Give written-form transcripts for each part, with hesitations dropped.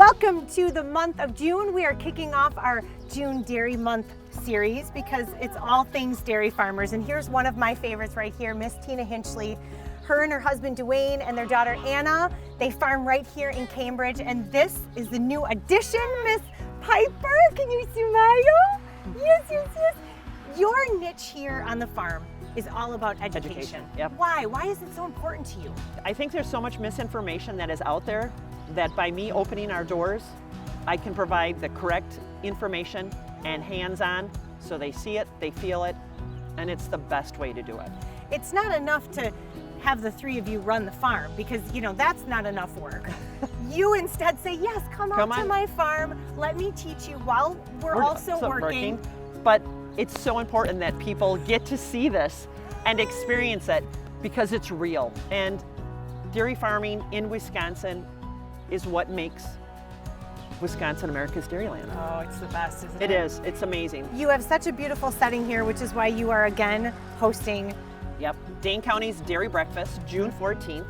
Welcome to the month of June. We are kicking off our June Dairy Month series because it's all things dairy farmers. And here's one of my favorites right here, Miss Tina Hinchley. Her and her husband Dwayne and their daughter Anna, they farm right here in Cambridge. And this is the new addition, Miss Piper. Can you smile? Yes, yes, yes. Your niche here on the farm is all about education. Yep. Why? Why is it so important to you? I think there's so much misinformation that is out there that by me opening our doors, I can provide the correct information and hands-on so they see it, they feel it, and it's the best way to do it. It's not enough to have the three of you run the farm because, you know, that's not enough work. You instead say, yes, come out to my farm, let me teach you while we're also working. But it's so important that people get to see this and experience it because it's real. And dairy farming in Wisconsin is what makes Wisconsin America's dairyland. Oh, it's the best, isn't it? It is. It's amazing. You have such a beautiful setting here, which is why you are again hosting. Yep, Dane County's Dairy Breakfast, June 14th,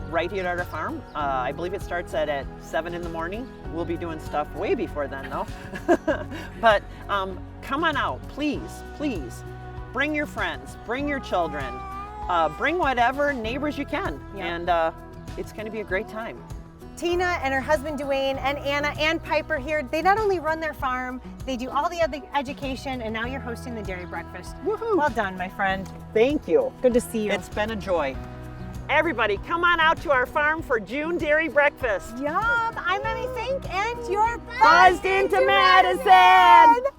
right here at our farm. I believe it starts at 7 in the morning. We'll be doing stuff way before then though. But come on out, please, please. Bring your friends, bring your children, bring whatever neighbors you can. Yep. And it's gonna be a great time. Tina and her husband Dwayne and Anna and Piper here, they not only run their farm, they do all the other education, and now you're hosting the Dairy Breakfast. Woohoo! Well done, my friend. Thank you. Good to see you. It's been a joy. Everybody, come on out to our farm for June Dairy Breakfast. Yum! I'm Emmy Fink, and you're buzzed into Madison!